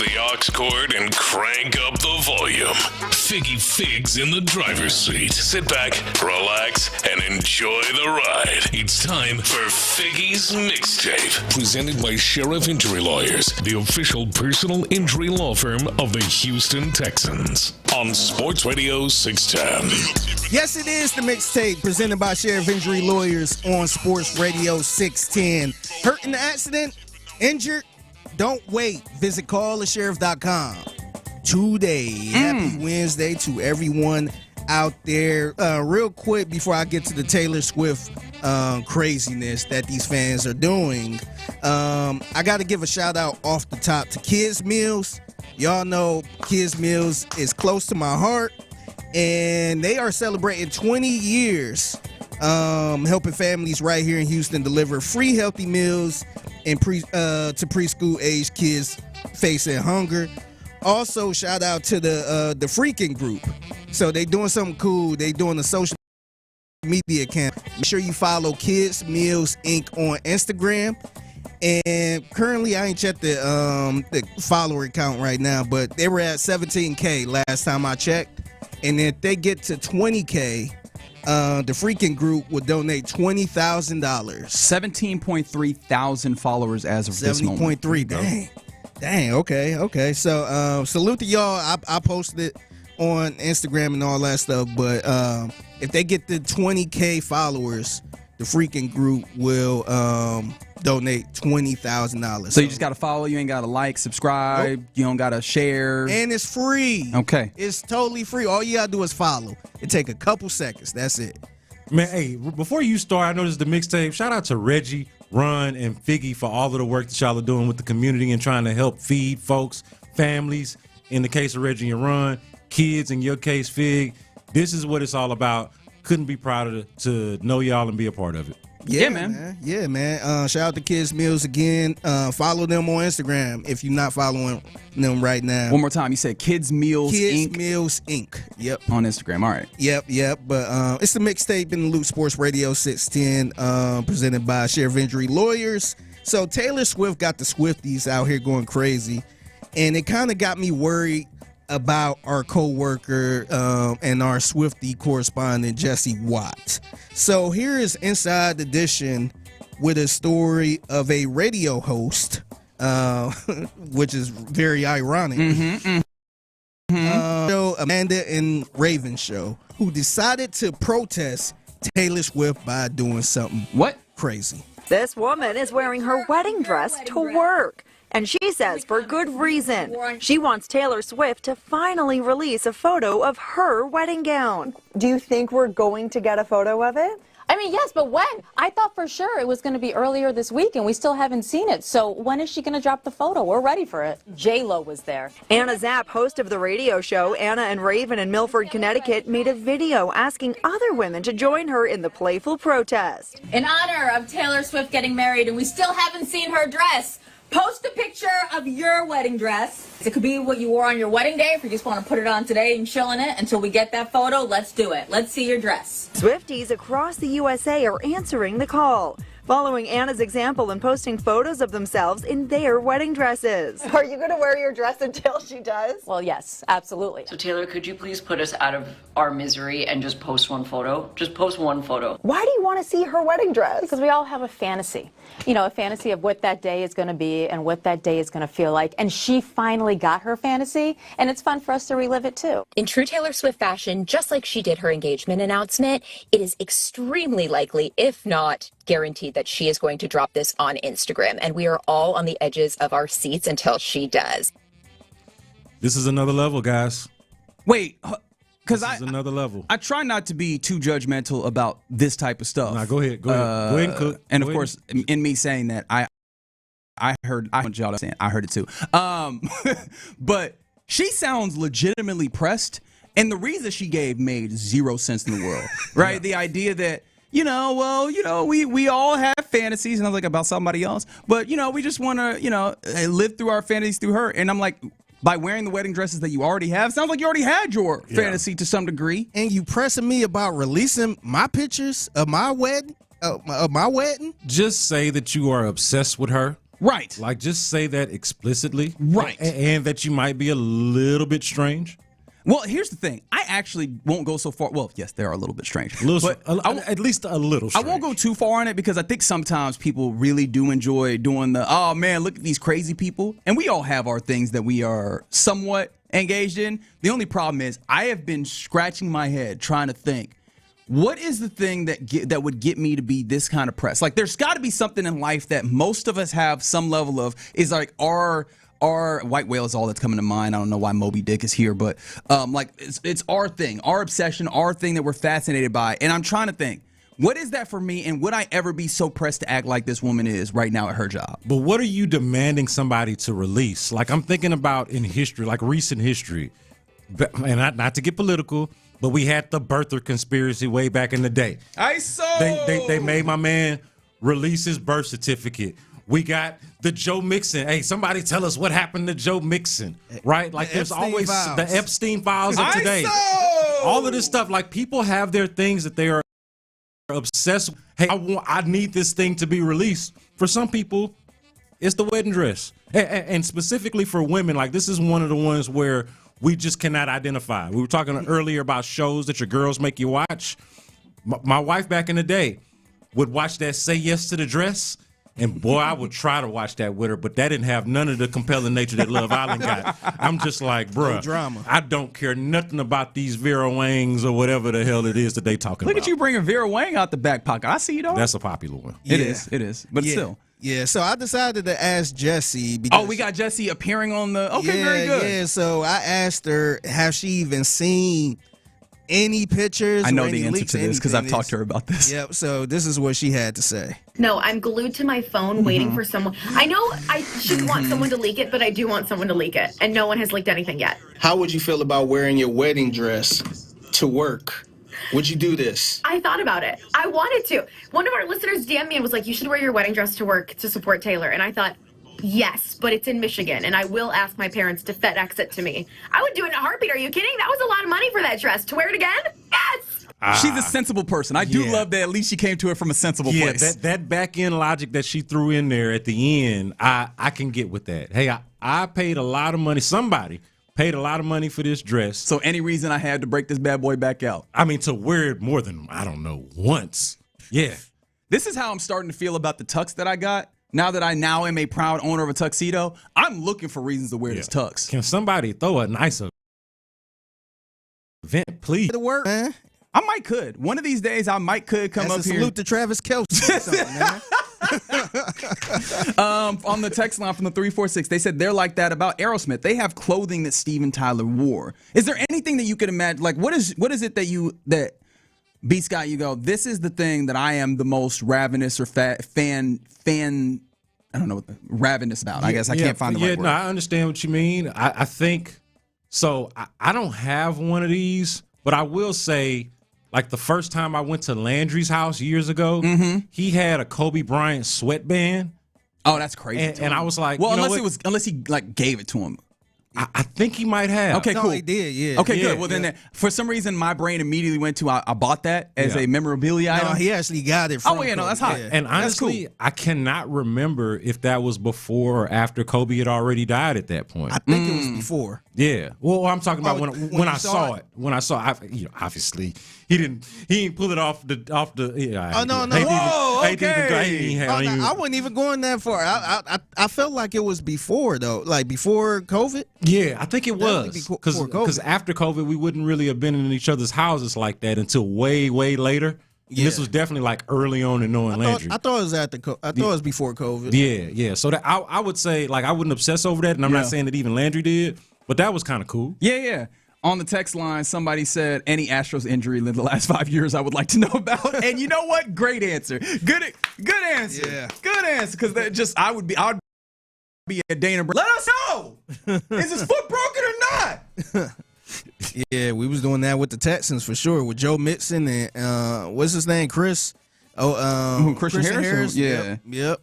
the aux cord and crank up the volume. Figgy Fig's in the driver's seat. Sit back, relax, and enjoy the ride. It's time for Figgy's Mixtape. Presented by Sheriff Injury Lawyers, the official personal injury law firm of the Houston Texans. On Sports Radio 610. Yes, it is the Mixtape presented by Sheriff Injury Lawyers on Sports Radio 610. Hurt in the accident? Injured? Don't wait. Visit callthesheriff.com today. Happy Wednesday to everyone out there. Real quick before I get to the Taylor Swift craziness that these fans are doing, I got to give a shout out off the top to Kids Meals. Y'all know Kids Meals is close to my heart, and they are celebrating 20 years helping families right here in Houston deliver free healthy meals and to preschool age kids facing hunger. Also, shout out to the Freaking Group. So they doing something cool. They doing a social media camp. Make sure you follow Kids Meals Inc. on Instagram. And currently, I ain't checked the follower count right now, but they were at 17K last time I checked. And if they get to 20K, the Freaking Group would donate $20,000. 17.3 thousand followers as of this moment. 70.3. Dang. Okay. So salute to y'all. I posted it on Instagram and all that stuff. But if they get the 20K followers, the Freaking Group will donate $20,000. So you just got to follow. You ain't got to like, subscribe. Nope. You don't got to share. And it's free. Okay. It's totally free. All you got to do is follow. It take a couple seconds. That's it. Man, hey, before you start, I know this is the Mixtape. Shout out to Reggie, Ron, and Figgy for all of the work that y'all are doing with the community and trying to help feed folks, families. In the case of Reggie and Ron, kids, in your case, Fig. This is what it's all about. Couldn't be prouder to know y'all and be a part of it. Yeah, man. Yeah, man. Shout out to Kids Meals again. Follow them on Instagram if you're not following them right now. One more time. You said Kids Meals Inc. Kids Meals Inc. Yep. On Instagram. All right. Yep. But it's the Mixtape in the Loop Sports Radio 610 presented by Sheriff Injury Lawyers. So Taylor Swift got the Swifties out here going crazy. And it kind of got me worried about our co-worker and our Swiftie correspondent, Jesse Watt. So here is Inside Edition with a story of a radio host, which is very ironic. Amanda and Raven show, who decided to protest Taylor Swift by doing something crazy. This woman is wearing her wedding dress to work. And she says for good reason. She wants Taylor Swift to finally release a photo of her wedding gown. Do you think we're going to get a photo of it? I mean, yes, but when? I thought for sure it was going to be earlier this week, and we still haven't seen it. So when is she going to drop the photo? We're ready for it. J-Lo was there. Anna Zapp, host of the radio show Anna and Raven in Milford, Connecticut, made a video asking other women to join her in the playful protest. In honor of Taylor Swift getting married, and we still haven't seen her dress, post a picture of your wedding dress. It could be what you wore on your wedding day. If you just want to put it on today and chill in it until we get that photo, let's do it. Let's see your dress. Swifties across the USA are answering the call, following Anna's example and posting photos of themselves in their wedding dresses. Are you going to wear your dress until she does? Well, yes, absolutely. So Taylor, could you please put us out of our misery and just post one photo? Just post one photo. Why do you want to see her wedding dress? Because we all have a fantasy. You know, a fantasy of what that day is going to be and what that day is going to feel like. And she finally got her fantasy, and it's fun for us to relive it too. In true Taylor Swift fashion, just like she did her engagement announcement, it is extremely likely, if not guaranteed, that she is going to drop this on Instagram. And we are all on the edges of our seats until she does. This is another level, guys. Wait, because this is another level. I try not to be too judgmental about this type of stuff. Nah, go ahead. Go ahead and cook. And of course, in me saying that, I heard y'all saying I heard it too. But she sounds legitimately pressed, and the reason she gave made zero sense in the world, right? Yeah. The idea that, we all have fantasies, and I was like, about somebody else, but we just want to live through our fantasies through her, and I'm like, by wearing the wedding dresses that you already have, sounds like you already had your fantasy to some degree. And you pressing me about releasing my pictures of my wedding? Just say that you are obsessed with her Right. Like, just say that explicitly. Right. And that you might be a little bit strange. Well, here's the thing. I actually won't go so far. Well, yes, they are a little bit strange. At least a little strange. I won't go too far on it because I think sometimes people really do enjoy doing oh, man, look at these crazy people. And we all have our things that we are somewhat engaged in. The only problem is I have been scratching my head trying to think, what is the thing that would get me to be this kind of pressed? Like, there's got to be something in life that most of us have some level of, is like our white whale is all that's coming to mind. I don't know why Moby Dick is here, but like it's our thing, our obsession, our thing that we're fascinated by. And I'm trying to think, what is that for me? And would I ever be so pressed to act like this woman is right now at her job? But what are you demanding somebody to release? Like, I'm thinking about in history, like recent history, and not to get political, but we had the birther conspiracy way back in the day. They made my man release his birth certificate. We got the Joe Mixon. Hey, somebody tell us what happened to Joe Mixon, right? Like, there's always the Epstein files of today. All of this stuff, like, people have their things that they are obsessed with. Hey, I need this thing to be released. For some people, it's the wedding dress. And specifically for women, like, this is one of the ones where we just cannot identify. We were talking earlier about shows that your girls make you watch. My wife back in the day would watch that Say Yes to the Dress. And boy, I would try to watch that with her, but that didn't have none of the compelling nature that Love Island got. I'm just like, bruh, no drama. I don't care nothing about these Vera Wangs or whatever the hell it is that they talking about. Look at you bringing Vera Wang out the back pocket. I see you, dog. That's a popular one. Yeah. It is. But still. Yeah, so I decided to ask Jessie. Because we got Jessie appearing on the. Okay, very good. Yeah, so I asked her, have she even seen any pictures? I know the answer to this because I've talked to her about this. Yep, so this is what she had to say. No, I'm glued to my phone waiting for someone. I know I shouldn't want someone to leak it, but I do want someone to leak it, and no one has leaked anything yet. How would you feel about wearing your wedding dress to work? Would you do this? I thought about it. I wanted to. One of our listeners DM'd me and was like, you should wear your wedding dress to work to support Taylor. And I thought, yes, but it's in Michigan, and I will ask my parents to FedEx it to me. I would do it in a heartbeat. Are you kidding? That was a lot of money for that dress. To wear it again? Yes! She's a sensible person. I do love that at least she came to it from a sensible place. That back end logic that she threw in there at the end, I can get with that. Hey, I paid a lot of money. Somebody paid a lot of money for this dress. So any reason I had to break this bad boy back out? I mean, to wear it more than, I don't know, once. Yeah. This is how I'm starting to feel about the tux that I got. Now that I am a proud owner of a tuxedo, I'm looking for reasons to wear this tux. Can somebody throw a nice event, please? To work, man. I could. One of these days, I could come up here. Salute to Travis Kelce. On the text line from the 346, they said they're like that about Aerosmith. They have clothing that Steven Tyler wore. Is there anything that you could imagine? Like, what is it that B. Scott, you go, this is the thing that I am the most ravenous or fan, I don't know what ravenous about. I guess I can't find the right word. I understand what you mean. I think, so I don't have one of these, but I will say, like, the first time I went to Landry's house years ago, he had a Kobe Bryant sweatband. Oh, that's crazy. And I was like, well, unless he like gave it to him. I think he might have. Okay, cool. No, he did, yeah. Okay, good. Well, then for some reason, my brain immediately went to I bought that as a memorabilia item. No, he actually got it from Kobe. No, that's hot. Yeah. And honestly, cool. I cannot remember if that was before or after Kobe had already died at that point. I think it was before. Yeah. Well, I'm talking about when I saw it. When I saw obviously he didn't pull it off the. Yeah, oh no! Whoa, okay. I wasn't even going that far. I felt like it was before though, like before COVID. Yeah, I think it was because after COVID, we wouldn't really have been in each other's houses like that until way later. Yeah. This was definitely like early on in knowing Landry. I thought it was I thought it was before COVID. Yeah. So that I would say, like, I wouldn't obsess over that, and I'm not saying that even Landry did, but that was kind of cool. Yeah. On the text line, somebody said any Astros injury in the last 5 years I would like to know about. And you know what? Great answer. Good answer. Yeah. Good answer. Because I would be a Dana. Let us know. Is his foot broken or not? Yeah, we was doing that with the Texans for sure. With Joe Mixon and what's his name? Chris. Christian Harris. Yeah. Yep.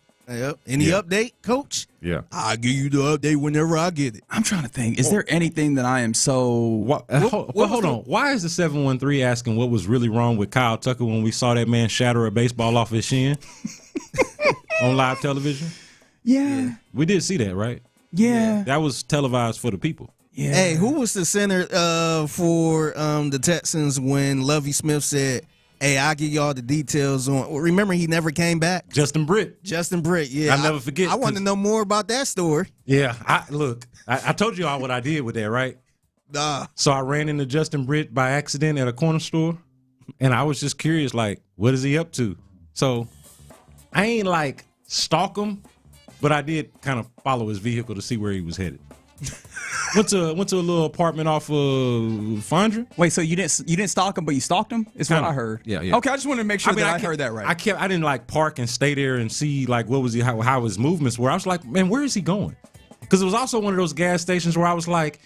Any update, Coach? Yeah. I'll give you the update whenever I get it. I'm trying to think. Is there anything that I am so... hold on. Why is the 713 asking what was really wrong with Kyle Tucker when we saw that man shatter a baseball off his shin on live television? Yeah. We did see that, right? Yeah. That was televised for the people. Yeah. Hey, who was the center for the Texans when Lovie Smith said, "Hey, I'll give y'all the details on"? Remember, he never came back. Justin Britt. Yeah, I'll never forget. I want to know more about that story. Yeah, I told you all what I did with that, right? So I ran into Justin Britt by accident at a corner store, and I was just curious, like, what is he up to? So I ain't like stalk him, but I did kind of follow his vehicle to see where he was headed. Went to a little apartment off of Fondren. Wait, so you didn't stalk him, but you stalked him? Is what I heard. Yeah. Okay, I just wanted to make sure I heard that right. I didn't like park and stay there and see like what was he how his movements were. I was like, man, where is he going? Because it was also one of those gas stations where I was like,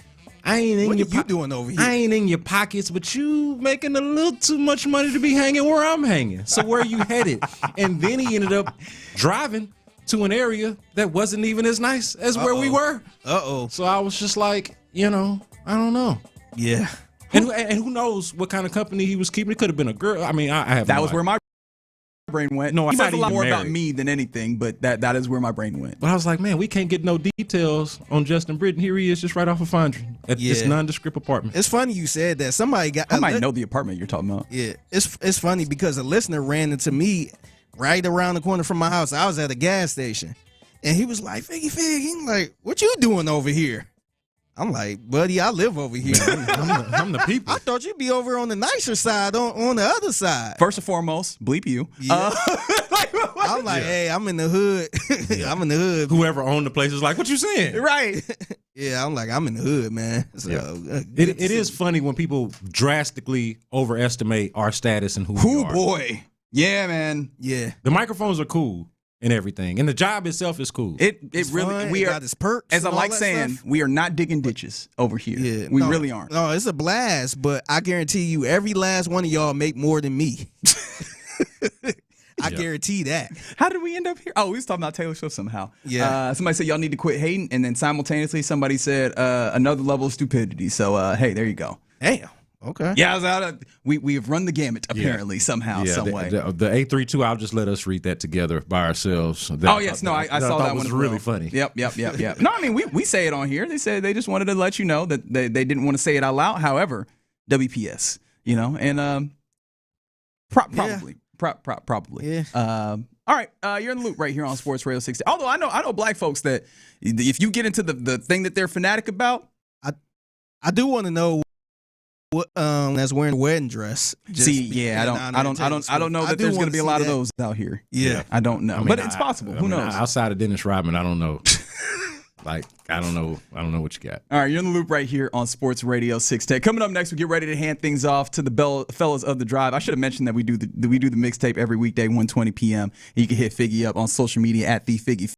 I ain't in what are you doing over here? I ain't in your pockets, but you making a little too much money to be hanging where I'm hanging. So where are you headed? And then he ended up driving to an area that wasn't even as nice as where we were. So I was just like, I don't know. Yeah. And who knows what kind of company he was keeping? It could have been a girl. I mean, I have that no was idea. where my brain went. No, he I'm says not a lot even more about married. me than anything, but that is where my brain went. But I was like, man, we can't get no details on Justin Britt. And here he is just right off of Fondren at this nondescript apartment. It's funny you said that. Somebody got. I might know the apartment you're talking about. Yeah, it's funny because a listener ran into me right around the corner from my house. I was at a gas station, and he was like, "Figgy Fig," he's like, "What you doing over here?" I'm like, "Buddy, I live over here. I'm the people." I thought you'd be over on the nicer side, on the other side. First and foremost, bleep you. Yeah. I'm like, hey, I'm in the hood. I'm in the hood. Whoever owned the place is like, what you saying? Right. Yeah, I'm like, I'm in the hood, man. So It is funny when people drastically overestimate our status and who we are. Boy. Yeah, man. Yeah. The microphones are cool and everything, and the job itself is cool. It really fun. we It are got its perks as I and like all that saying, stuff. we are not digging ditches over here. Yeah, we no, really aren't. No, it's a blast, but I guarantee you, every last one of y'all make more than me. I guarantee that. How did we end up here? Oh, we was talking about Taylor Swift somehow. Yeah. Somebody said y'all need to quit hating, and then simultaneously somebody said another level of stupidity. So hey, there you go. Damn. Okay. Yeah, I was out of, we have run the gamut apparently somehow, some way. The 832, I'll just let us read that together by ourselves. I saw that one. Was as really well. funny. Yep. No, I mean we say it on here. They said they just wanted to let you know that they didn't want to say it out loud. However, WPS, and probably. Probably. Yeah. All right, you're in the loop right here on Sports Radio 60. Although I know black folks that if you get into the thing that they're fanatic about, I do want to know what that's wearing a wedding dress. I don't know that there's going to be a lot of those out here. Yeah. I don't know, but it's possible. Who knows? Outside of Dennis Rodman, I don't know. Like, I don't know what you got. All right, you're in the loop right here on Sports Radio 610. Coming up next, we get ready to hand things off to the fellas of the drive. I should have mentioned that we do the mixtape every weekday, 1:20 p.m. And you can hit Figgy up on social media at the Figgy